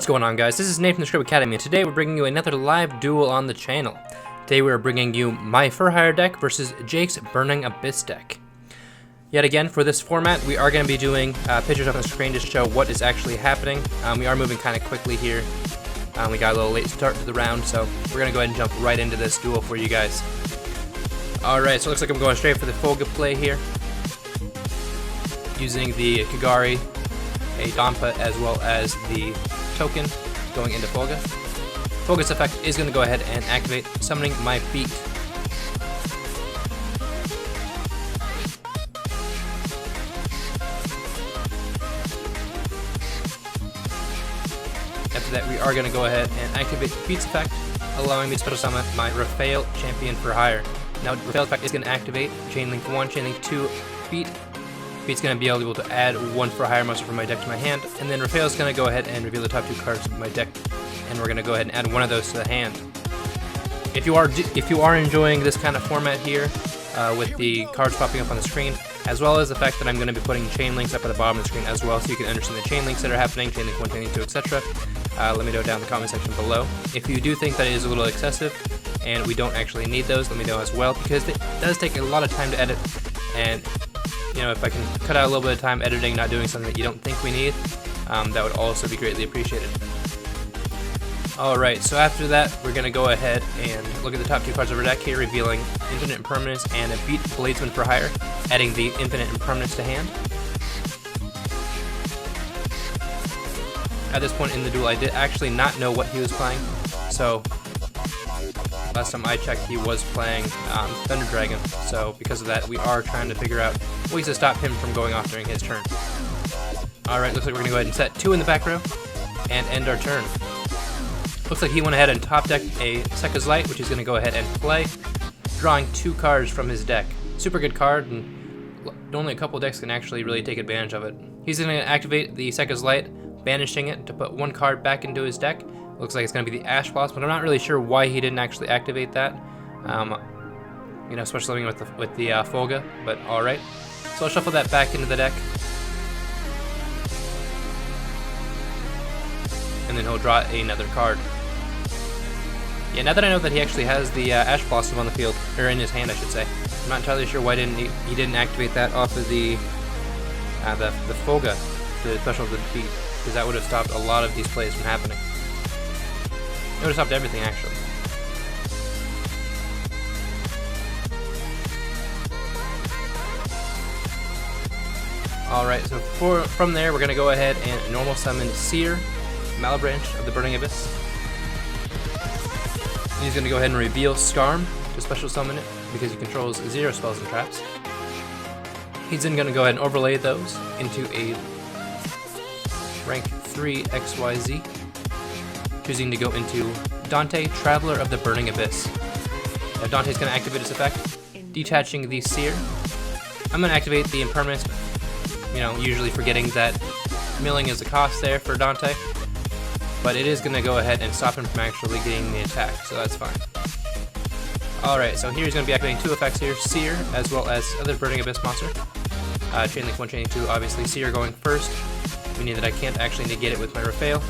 What's going on, guys? This is Nate from the Script Academy, and today we're bringing you another live duel on the channel. Today we're bringing you my For Hire deck versus Jake's Burning Abyss deck. Yet again, for this format, we are going to be doing pictures up on the screen to show what is actually happening. We are moving kind of quickly here. We got a little late start to the round, so we're going to go ahead and jump right into this duel for you guys. Alright, so it looks like I'm going straight for the Folga play here. Using the Kagari, a Dampa, as well as the token going into Folga. Folga's effect is going to go ahead and activate, summoning my feet. After that, we are going to go ahead and activate Feat's effect, allowing me to special summon my Raphael Champion for Hire. Now, Raphael's effect is going to activate Chainlink 1, Chainlink 2, Feat. Feat's going to be able to add one For Hire monster from my deck to my hand, and then Raphael's going to go ahead and reveal the top two cards of my deck, and we're going to go ahead and add one of those to the hand. If you are enjoying this kind of format here, with the cards popping up on the screen, as well as the fact that I'm going to be putting chain links up at the bottom of the screen as well, so you can understand the chain links that are happening, chain link 1, chain link 2, etc. Let me know down in the comment section below. If you do think that it is a little excessive, and we don't actually need those, let me know as well, because it does take a lot of time to edit, and you know, if I can cut out a little bit of time editing, not doing something that you don't think we need, that would also be greatly appreciated. Alright, so after that, we're going to go ahead and look at the top two cards of our deck here, revealing Infinite Impermanence and a Beat Bladesman for Hire, adding the Infinite Impermanence to hand. At this point in the duel, I did actually not know what he was playing, so last time I checked, he was playing Thunder Dragon, so because of that, we are trying to figure out ways to stop him from going off during his turn. Alright, looks like we're going to go ahead and set 2 in the back row and end our turn. Looks like he went ahead and top decked a Sekka's Light, which he's going to go ahead and play, drawing 2 cards from his deck. Super good card, and only a couple decks can actually really take advantage of it. He's going to activate the Sekka's Light, banishing it to put 1 card back into his deck. Looks like it's going to be the Ash Blossom, but I'm not really sure why he didn't actually activate that. You know, especially with the Folga, but alright. So I'll shuffle that back into the deck. And then he'll draw another card. Yeah, now that I know that he actually has the Ash Blossom on the field, or in his hand I should say, I'm not entirely sure why he didn't activate that off of the Folga, the special defeat, because that would have stopped a lot of these plays from happening. It would have stopped everything, actually. Alright, so from there, we're going to go ahead and normal summon Seer, Malebranche of the Burning Abyss. He's going to go ahead and reveal Skarm to special summon it, because he controls 0 spells and traps. He's then going to go ahead and overlay those into a rank 3 XYZ. Choosing to go into Dante, Traveler of the Burning Abyss. Now Dante's going to activate his effect, detaching the Seer. I'm going to activate the Impermanence, you know, usually forgetting that milling is a cost there for Dante, but it is going to go ahead and stop him from actually getting the attack, so that's fine. Alright, so here he's going to be activating 2 effects here, Seer, as well as other Burning Abyss monster. Chainlink 1, Chainlink 2, obviously Seer going first, meaning that I can't actually negate it with my Raphael.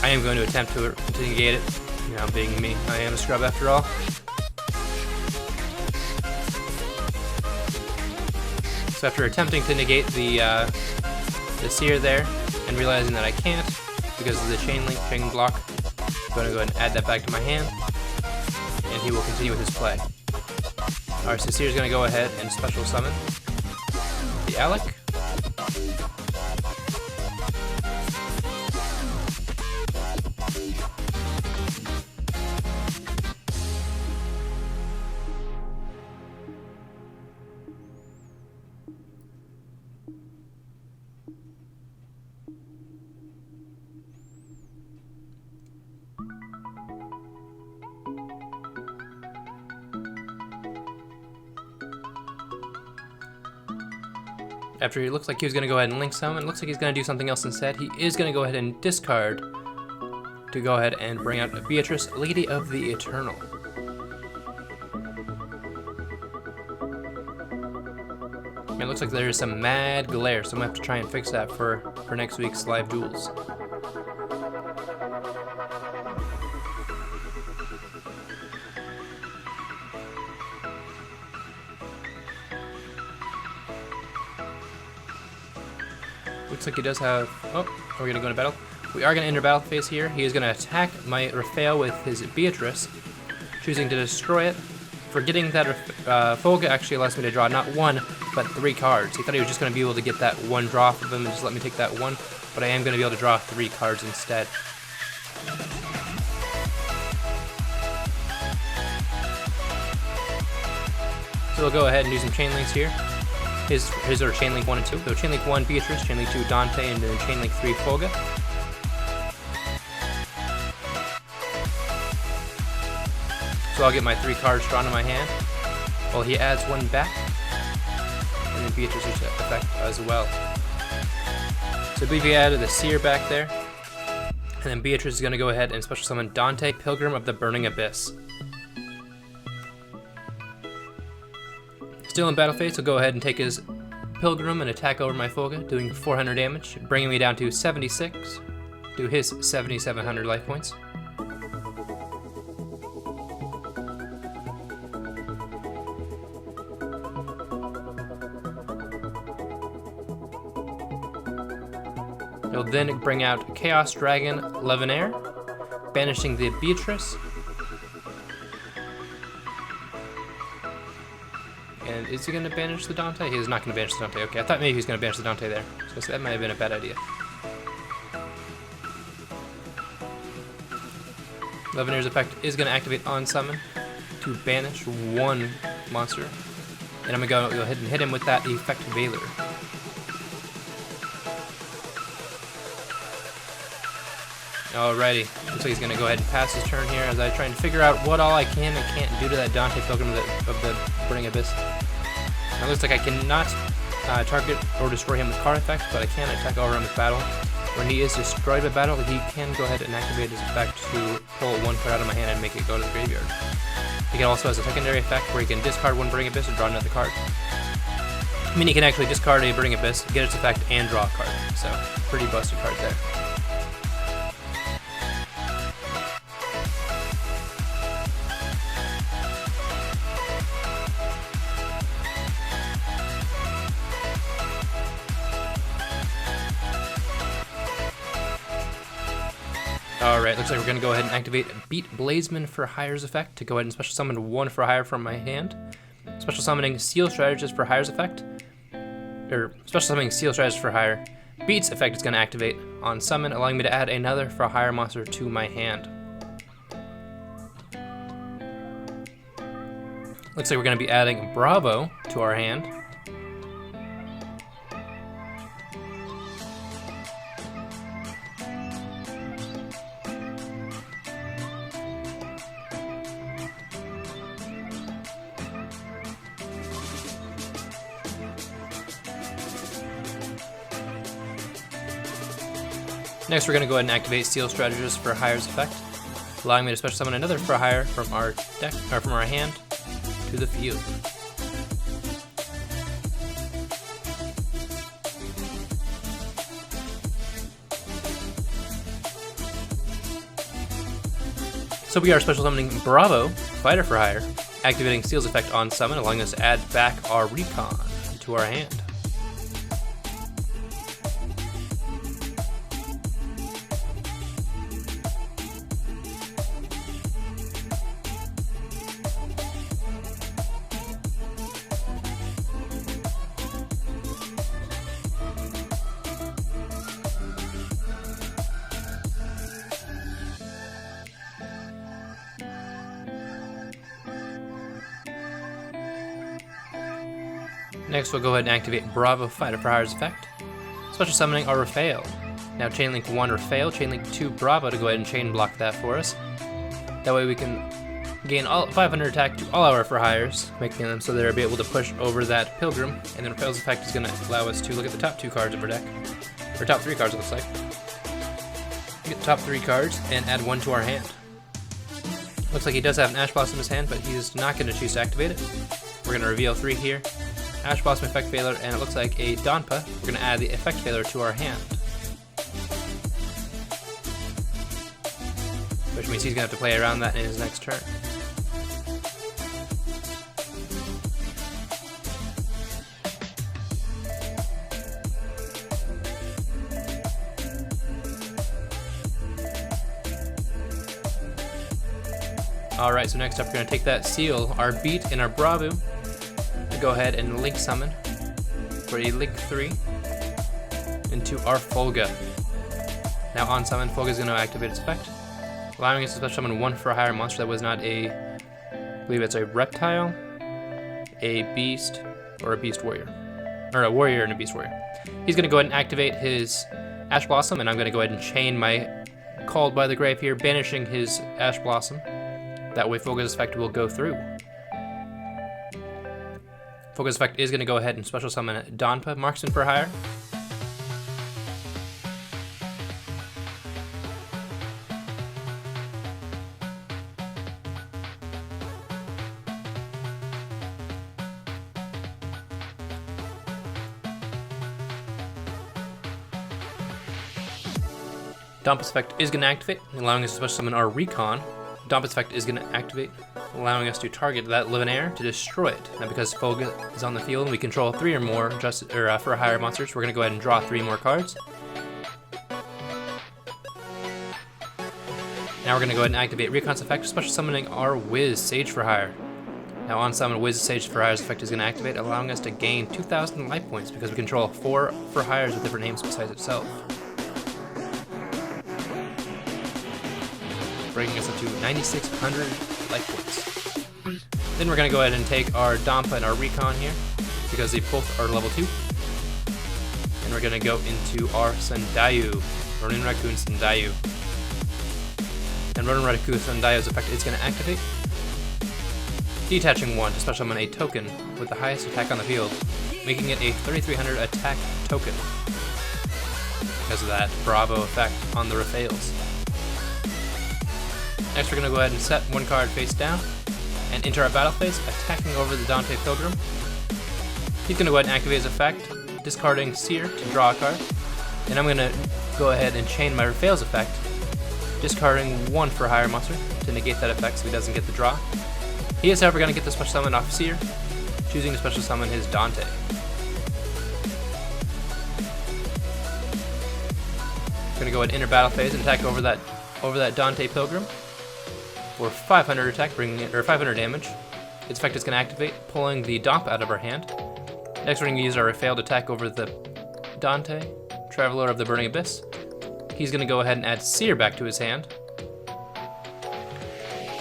I am going to attempt to negate it, you know, being me. I am a scrub after all. So after attempting to negate the Seer there, and realizing that I can't, because of the chain block, I'm going to go ahead and add that back to my hand, and he will continue with his play. Alright, so Seer's going to go ahead and special summon the Alec. After he looks like he was going to go ahead and link summon, looks like he's going to do something else instead. He is going to go ahead and discard to go ahead and bring out Beatrice, Lady of the Eternal. It looks like there is some mad glare, so I'm going to have to try and fix that for next week's live duels. Looks like he does have... Oh, we're gonna go into battle. We are gonna enter battle phase here. He is gonna attack my Raphael with his Beatrice, choosing to destroy it, forgetting that Folga actually allows me to draw not 1, but 3 cards. He thought he was just gonna be able to get that 1 draw from him and just let me take that 1, but I am gonna be able to draw 3 cards instead. So we'll go ahead and do some chain links here. His are chain link 1 and 2. So chain link 1 Beatrice, chain link 2 Dante, and then chain link 3 Folga. So I'll get my 3 cards drawn in my hand. Well, he adds 1 back, and then Beatrice's effect as well. So BB added the Seer back there, and then Beatrice is going to go ahead and special summon Dante, Pilgrim of the Burning Abyss. Still in battle phase, so go ahead and take his Pilgrim and attack over my Folga, doing 400 damage, bringing me down to 76, to his 7,700 life points. He'll then bring out Chaos Dragon Levenair, banishing the Beatrice. And is he going to banish the Dante? He is not going to banish the Dante. Okay, I thought maybe he was going to banish the Dante there. So that might have been a bad idea. Levenair's effect is going to activate on summon to banish 1 monster. And I'm going to go ahead and hit him with that Effect Veiler. Alrighty, looks like he's going to go ahead and pass his turn here as I try and figure out what all I can and can't do to that Dante Pilgrim of the Burning Abyss. Now it looks like I cannot target or destroy him with card effects, but I can attack over him with battle. When he is destroyed by battle, he can go ahead and activate his effect to pull 1 card out of my hand and make it go to the graveyard. He can also has a secondary effect where he can discard 1 Burning Abyss and draw another card. I mean, he can actually discard a Burning Abyss, get its effect, and draw a card. So, pretty busted card there. Alright, looks like we're going to go ahead and activate Beat Blazeman for Hire's effect to go ahead and special summon 1 for Hire from my hand. Special summoning Seal Strategist for Hire's effect. Special summoning Seal Strategist for Hire. Beat's effect is going to activate on summon, allowing me to add another for Hire monster to my hand. Looks like we're going to be adding Bravo to our hand. Next, we're going to go ahead and activate Seal Strategist for Hire's effect, allowing me to special summon another for Hire from our deck or from our hand to the field. So we are special summoning Bravo, Fighter for Hire, activating Seal's effect on summon, allowing us to add back our Recon to our hand. Next, we'll go ahead and activate Bravo Fighter for Hire's effect, special summoning our Raphael. Now chain link 1 Raphael, chain link 2 Bravo to go ahead and chain block that for us. That way we can gain all 500 attack to all our for Hires, making them so they'll be able to push over that Pilgrim. And then Raphael's effect is going to allow us to look at the top 2 cards of our deck, or top 3 cards it looks like. Get the top 3 cards and add 1 to our hand. Looks like he does have an Ash Blossom in his hand, but he's not going to choose to activate it. We're going to reveal 3 here. Ash Blossom Effect Veiler, and it looks like a Donpa. We're going to add the Effect Veiler to our hand. Which means he's going to have to play around that in his next turn. Alright, so next up we're going to take that Seal, our Beat, and our Bravo, to go ahead and Link Summon for a Link 3 into our Folga. Now on summon, Folga is going to activate its effect, allowing us to special summon 1 for a higher monster that was not a, I believe it's a reptile, a beast, or a beast warrior. Or a warrior and a beast warrior. He's going to go ahead and activate his Ash Blossom, and I'm going to go ahead and chain my Called by the Grave here, banishing his Ash Blossom. That way Folga's effect will go through. Folga's effect is going to go ahead and special summon Donpa, Marksman for hire. Dompa's effect is going to activate, allowing us to special summon our Recon. Dompa's effect is going to activate, allowing us to target that Livenair to destroy it. Now because Folga is on the field and we control 3 or more for higher monsters, we're going to go ahead and draw 3 more cards. Now we're going to go ahead and activate Recon's effect, special summoning our Wiz, Sage for Hire. Now on summon, Wiz, Sage for Hire's effect is going to activate, allowing us to gain 2,000 life points because we control 4 for hires with different names besides itself. Bringing us up to 9,600 life points. Then we're going to go ahead and take our Donpa and our Recon here, because they both are level 2. And we're going to go into our Sundayu, Ronin Raccoon Sundayu. And Ronin Raccoon Sundayu's effect is going to activate, detaching 1 to special summon a token with the highest attack on the field, making it a 3,300 attack token, because of that Bravo effect on the Raphaels. Next we're going to go ahead and set 1 card face down and enter our battle phase, attacking over the Dante Pilgrim. He's going to go ahead and activate his effect, discarding Seer to draw a card. And I'm going to go ahead and chain my Raphael's effect, discarding 1 for a higher monster to negate that effect so he doesn't get the draw. He is however going to get the special summon off Seer, choosing to special summon his Dante. Going to go ahead and enter battle phase and attack over that Dante Pilgrim for 500 attack, bringing it, or 500 damage. Its effect is going to activate, pulling the Donpa out of our hand. Next, we're going to use our failed attack over the Dante, Traveler of the Burning Abyss. He's going to go ahead and add Seer back to his hand.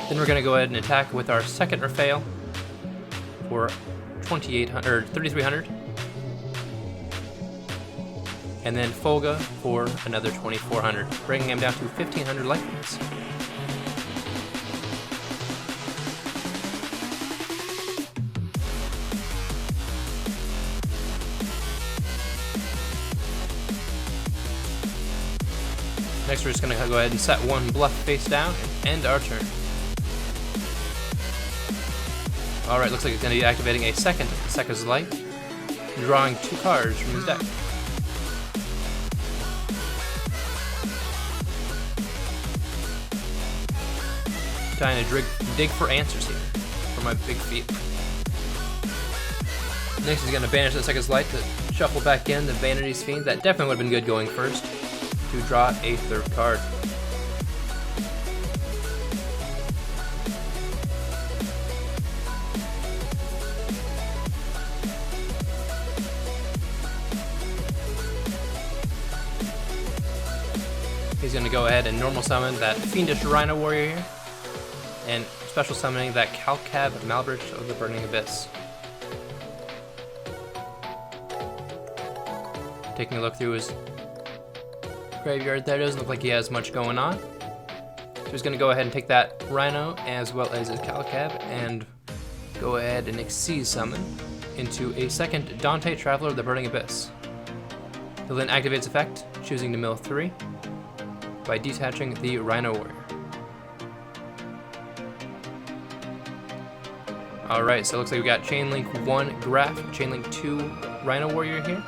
Then we're going to go ahead and attack with our second Raphael for 3,300. And then Folga for another 2,400, bringing him down to 1,500 life points. Next, we're just going to go ahead and set 1 bluff face down and end our turn. Alright, looks like it's going to be activating a second Sekka's Light, drawing 2 cards from his deck. Trying to dig for answers here for my big feet. Next, he's going to banish the Sekka's Light to shuffle back in the Vanity's Fiend. That definitely would have been good going first, to draw a 3rd card. He's going to go ahead and normal summon that Fiendish Rhino Warrior here, and special summoning that Calcab Malbridge of the Burning Abyss. Taking a look through his graveyard there, doesn't look like he has much going on. So he's going to go ahead and take that Rhino as well as his Calcab and go ahead and Xyz summon into a second Dante Traveler of the Burning Abyss. He'll then activate its effect, choosing to mill 3 by detaching the Rhino Warrior. Alright, so it looks like we got Chainlink 1 Graph, Chainlink 2 Rhino Warrior here.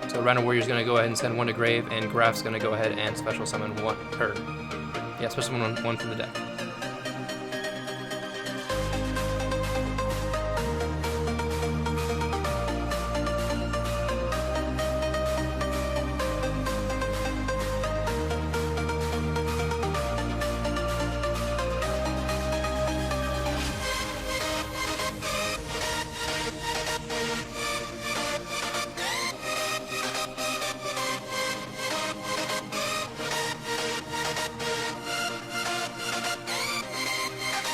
So Rhino Warrior's going to go ahead and send 1 to grave, and Graph's going to go ahead and special summon 1, special summon 1 from the deck.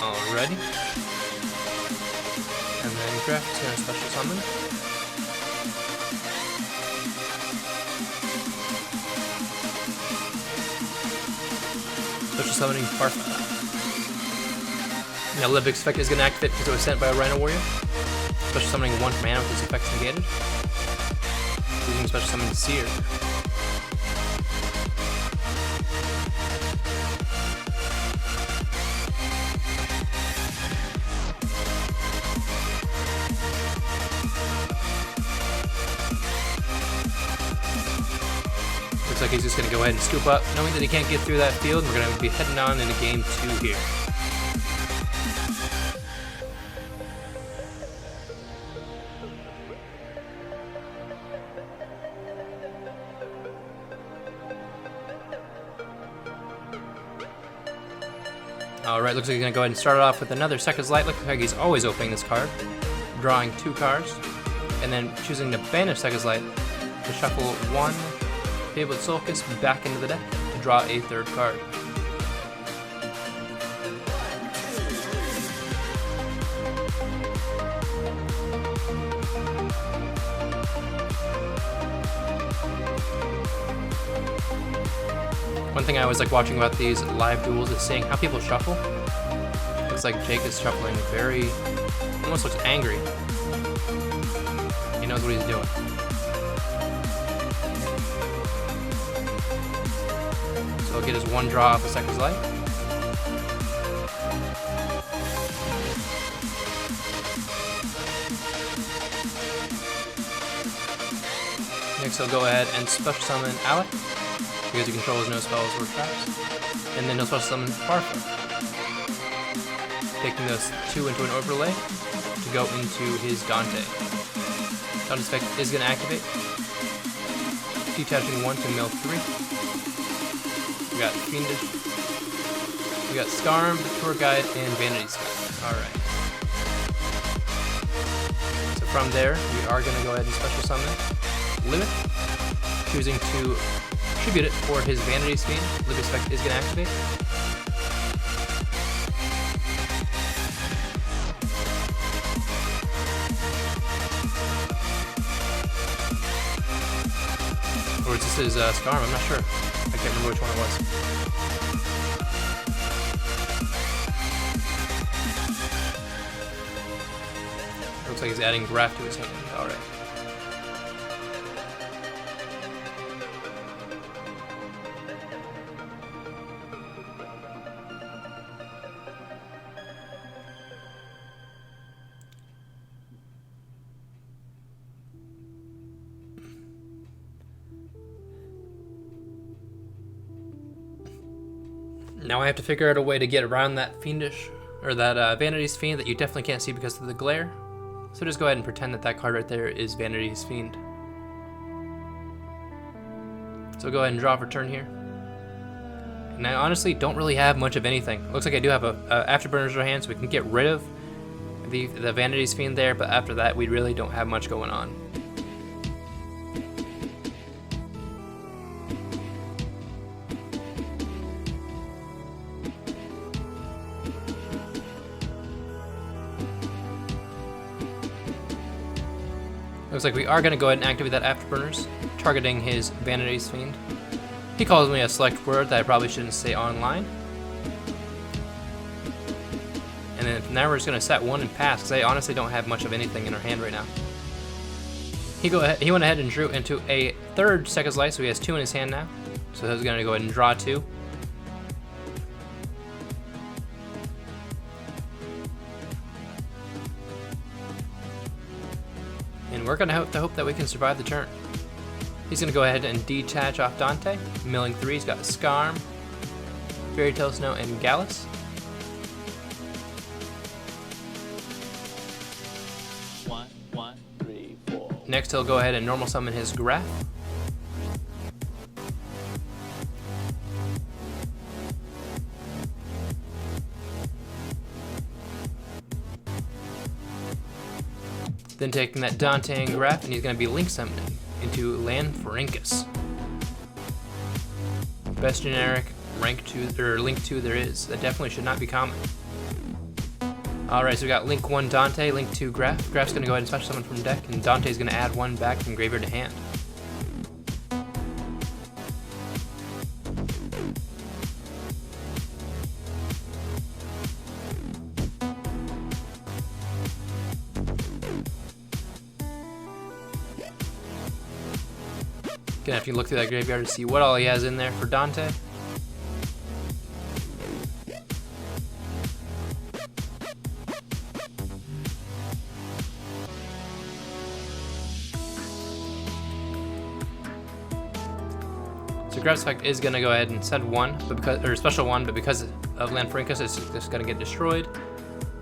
Alrighty. And then Graf is going to special summon. Special summoning Farfa. Now Olympics effect is going to activate because it was sent by a Rhino Warrior. Special summoning 1 mana with its effects negated. Using special summon Seer. Looks like he's just going to go ahead and scoop up, knowing that he can't get through that field. We're going to be heading on into game 2 here. Alright, looks like he's going to go ahead and start it off with another Second's Light. Looks like he's always opening this card, drawing 2 cards, and then choosing to banish Second's Light to shuffle 1 Fabled Sulcus back into the deck to draw a 3rd card. One thing I always like watching about these live duels is seeing how people shuffle. Looks like Jake is shuffling very, almost looks angry. He knows what he's doing. So he'll get his 1 draw off a Second's Light. Next he'll go ahead and special summon Alec, because he controls no spells or traps. And then he'll special summon Farfa, taking those 2 into an overlay to go into his Dante. Dante's effect is going to activate, detaching 1 to mill 3. We got Fiendish, we got Scarm, Tour Guide, and Vanity Sky. Alright. So from there, we are going to go ahead and special summon Limit, choosing to tribute it for his Vanity Fiend. Limit effect is going to activate. Or this is Scarm, I'm not sure. I can't remember which one it was. Looks like he's adding Graf to his hand. Alright. Now I have to figure out a way to get around that Fiendish, or that Vanity's Fiend that you definitely can't see because of the glare. So just go ahead and pretend that that card right there is Vanity's Fiend. So go ahead and draw for turn here. And I honestly don't really have much of anything. Looks like I do have a Afterburners in our hand, so we can get rid of the Vanity's Fiend there, but after that we really don't have much going on. Looks like we are going to go ahead and activate that Afterburners, targeting his Vanity's Fiend. He calls me a select word that I probably shouldn't say online. And then from there we're just going to set 1 and pass, because I honestly don't have much of anything in our hand right now. He went ahead and drew into a 3rd Second's Light, so he has 2 in his hand now. So he's going to go ahead and draw 2. And we're going to hope that we can survive the turn. He's going to go ahead and detach off Dante. Milling 3, he's got Scarm, Fairy Tale Snow, and Gallus. One, 3, 4. Next he'll go ahead and normal summon his Graf. Then taking that Dante and Graf, and he's going to be link summoning into Lanfarincus. Best generic rank 2 or link 2 there is. That definitely should not be common. Alright, so we got Link 1 Dante, Link 2 Graf. Graf's gonna go ahead and special summon from deck, and Dante's gonna add 1 back from graveyard to hand. Gonna have to look through that graveyard to see what all he has in there for Dante. So Grab's effect is gonna go ahead and send 1, but special 1, but because of Land Frankus, it's just gonna get destroyed.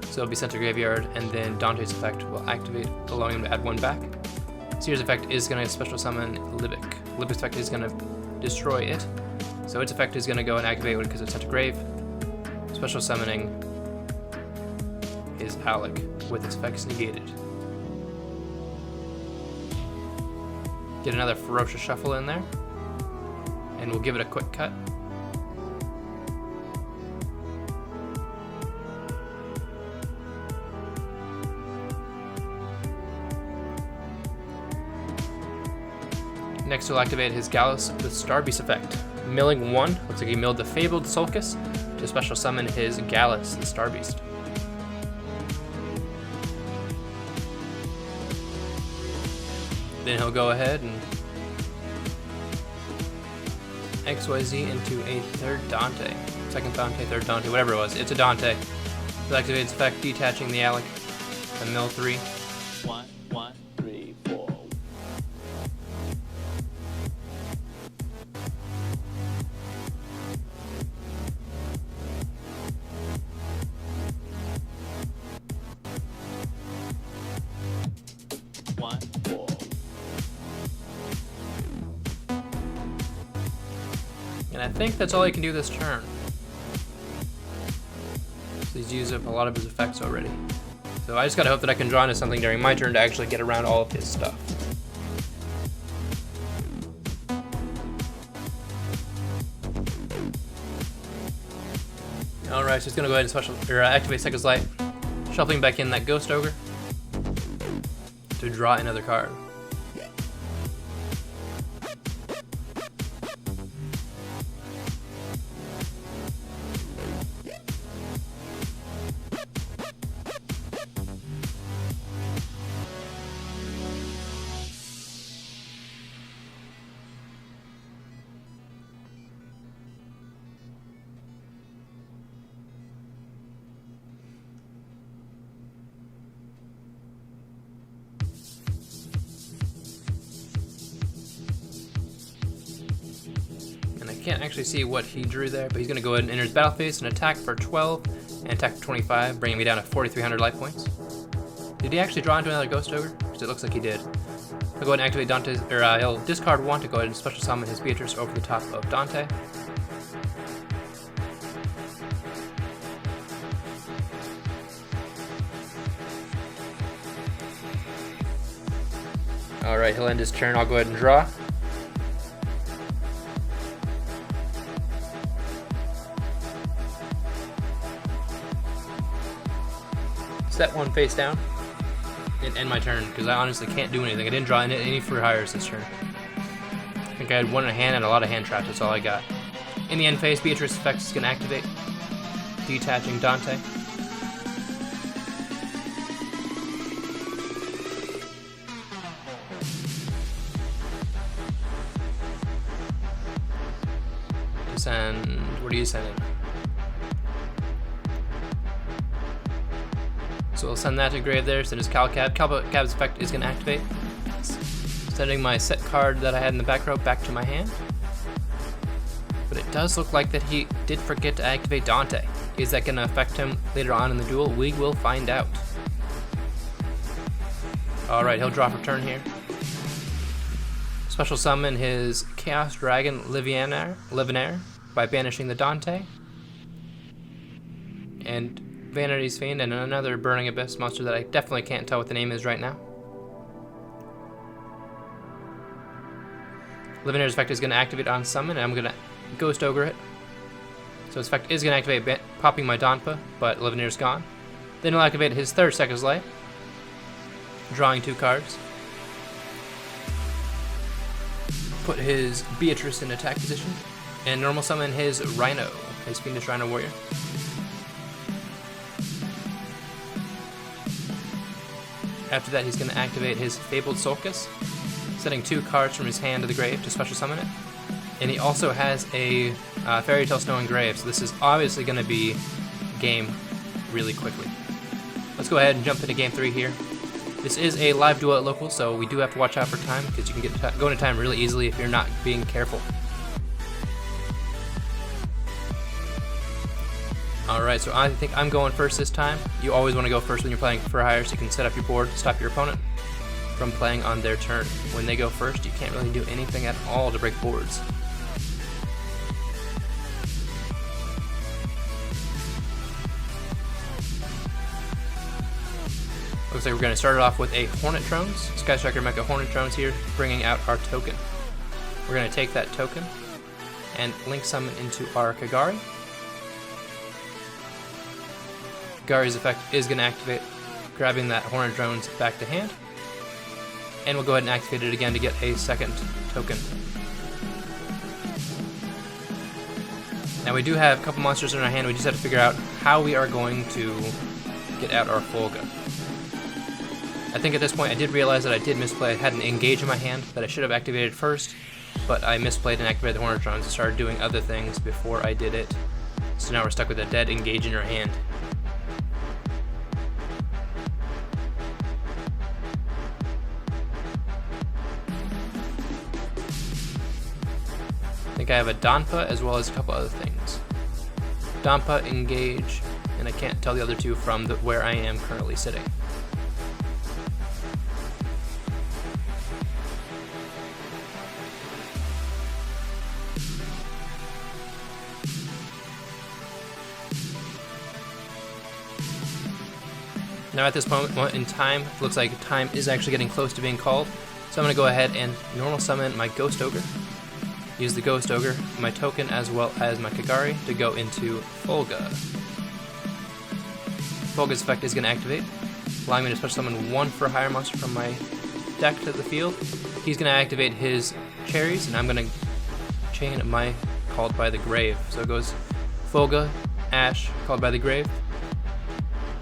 So it'll be sent to graveyard, and then Dante's effect will activate, allowing him to add 1 back. Seer's effect is going to special summon Libic. Libic's effect is going to destroy it. So its effect is going to go and activate it because it's sent to grave. Special summoning is Alec with its effects negated. Get another Ferocious Shuffle in there. And we'll give it a quick cut. Next, he'll activate his Gallus with Starbeast effect. Milling 1, looks like he milled the Fabled Sulcus to special summon his Gallus, the Starbeast. Then he'll go ahead and XYZ into a third Dante. Second Dante, third Dante, whatever it was. It's a Dante. He'll activate its effect, detaching the Alec, and mill 3. 1, 1, 3, 4. And I think that's all he can do this turn. So he's used up a lot of his effects already. So I just gotta hope that I can draw into something during my turn to actually get around all of his stuff. Alright, so he's gonna go ahead and activate Second's Light, shuffling back in that Ghost Ogre to draw another card. Can't actually see what he drew there, but he's going to go ahead and enter his battle phase and attack for 12 and attack for 25, bringing me down to 4,300 life points. Did he actually draw into another Ghost Ogre? Because it looks like he did. He'll go ahead and activate Dante's, he'll discard 1 to go ahead and special summon his Beatrice over the top of Dante. Alright, he'll end his turn. I'll go ahead and draw. Set 1 face down and end my turn because I honestly can't do anything. I didn't draw any for hires this turn. I think I had 1 in hand and a lot of hand traps. That's all I got. In the end phase, Beatrice effect is going to activate, detaching Dante. Send. What are you sending? So we'll send that to grave there, send his Calcab. Calcab's effect is going to activate. Sending my set card that I had in the back row back to my hand. But it does look like that he did forget to activate Dante. Is that going to affect him later on in the duel? We will find out. Alright, he'll draw for turn here. Special summon his Chaos Dragon Livinaire by banishing the Dante. And Vanity's Fiend and another Burning Abyss monster that I definitely can't tell what the name is right now. Livinaire's effect is going to activate on summon, and I'm going to Ghost Ogre it. So its effect is going to activate, popping my Donpa, but Livinaire's gone. Then he'll activate his third Second Life, drawing 2 cards. Put his Beatrice in attack position, and normal summon his Rhino, his Fiendish Rhino Warrior. After that, he's going to activate his Fabled Sulcus, sending 2 cards from his hand to the grave to special summon it. And he also has a Fairy Tale Snow and Grave, so this is obviously going to be game really quickly. Let's go ahead and jump into game 3 here. This is a live duel at local, so we do have to watch out for time because you can go into time really easily if you're not being careful. Alright, so I think I'm going first this time. You always want to go first when you're playing for hire so you can set up your board to stop your opponent from playing on their turn. When they go first, you can't really do anything at all to break boards. Looks like we're going to start it off with a Hornetrones. Sky Striker Mecha Hornetrones here, bringing out our token. We're going to take that token and link summon into our Kagari. Kagari's effect is going to activate, grabbing that Hornetrones back to hand. And we'll go ahead and activate it again to get a second token. Now we do have a couple monsters in our hand, we just have to figure out how we are going to get out our Folga. I think at this point I did realize that I did misplay. I had an engage in my hand that I should have activated first, but I misplayed and activated the Hornetrones and started doing other things before I did it. So now we're stuck with a dead engage in our hand. I think I have a Donpa as well as a couple other things. Donpa, engage, and I can't tell the other two from where I am currently sitting. Now at this moment in time, it looks like time is actually getting close to being called. So I'm going to go ahead and normal summon my Ghost Ogre. Use the Ghost Ogre, my token, as well as my Kagari to go into Folga. Folga's effect is going to activate, allowing me to special summon 1 for hire monster from my deck to the field. He's going to activate his cherries, and I'm going to chain my Called by the Grave. So it goes Folga, Ash, Called by the Grave.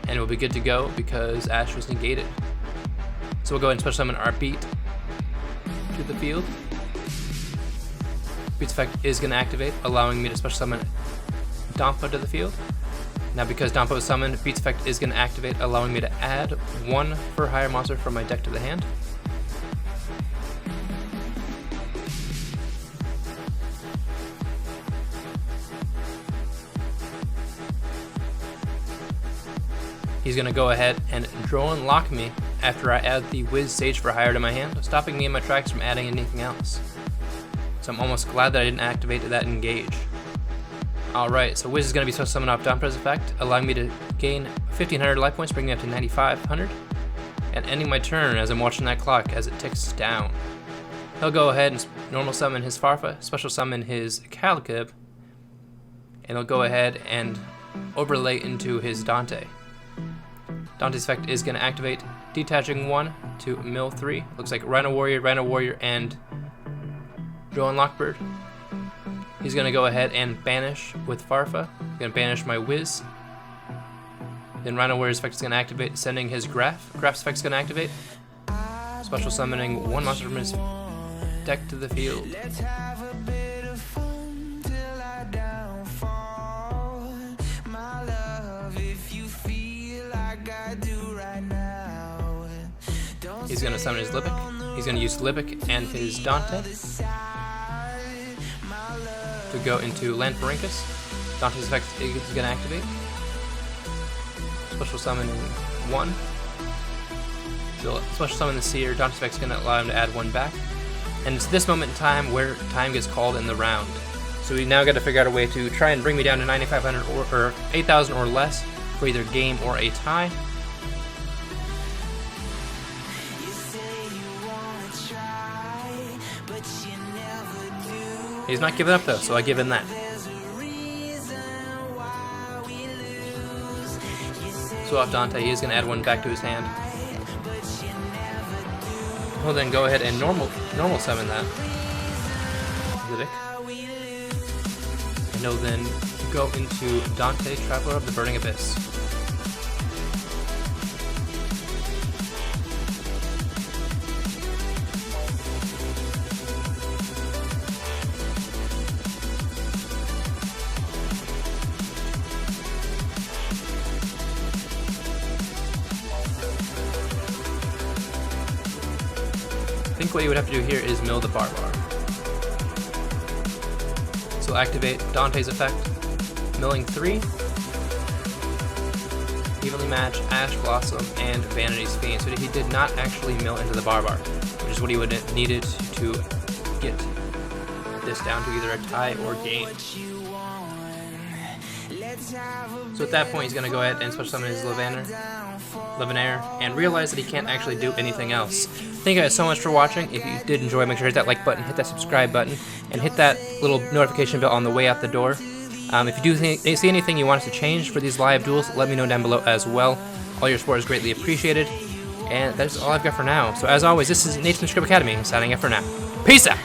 And we'll be good to go because Ash was negated. So we'll go ahead and special summon our Beat to the field. Beat's effect is going to activate, allowing me to special summon Donpa to the field. Now because Donpa was summoned, Beat's effect is going to activate, allowing me to add 1 for hire monster from my deck to the hand. He's going to go ahead and drone lock me after I add the Wiz Sage for hire to my hand, stopping me in my tracks from adding anything else. So I'm almost glad that I didn't activate that engage. Alright, so Wiz is going to be supposed to summon off Donpa's effect, allowing me to gain 1500 life points, bringing me up to 9500, and ending my turn as I'm watching that clock as it ticks down. He'll go ahead and normal summon his Farfa, special summon his Calcib, and he'll go ahead and overlay into his Dante. Dante's effect is going to activate, detaching 1 to mill 3. Looks like Rhino Warrior, and Drone Lockbird. He's going to go ahead and banish with Farfa. He's going to banish my Wiz. Then Rhino Warrior's effect is going to activate, sending his Graph. Graph's effect is going to activate, special summoning 1 monster from his deck to the field. He's going to summon his Libic. He's going to use Libic and his Dante to go into Lanfarinkus. Dante's effect is going to activate. Special summoning 1. So special summon the Seer. Dante's effect is going to allow him to add 1 back. And it's this moment in time where time gets called in the round. So we now got to figure out a way to try and bring me down to 9,500 or 8,000 or less for either game or a tie. He's not giving up though, so I give him that. So off Dante, he is going to add one back to his hand. He'll then go ahead and normal summon that Lidic. And he'll then go into Dante, Traveler of the Burning Abyss. I think what you would have to do here is mill the Barbar. So activate Dante's effect, milling 3, evenly match Ash Blossom and Vanity's Fiend. So he did not actually mill into the Barbar, which is what he would have needed to get this down to either a tie or game. So at that point he's going to go ahead and special summon his Levenair, and realize that he can't actually do anything else. Thank you guys so much for watching. If you did enjoy, make sure to hit that like button, hit that subscribe button, and hit that little notification bell on the way out the door. If you do see anything you want us to change for these live duels, let me know down below as well. All your support is greatly appreciated. And that's all I've got for now. So as always, this is Nate from Script Academy, signing out for now. Peace out!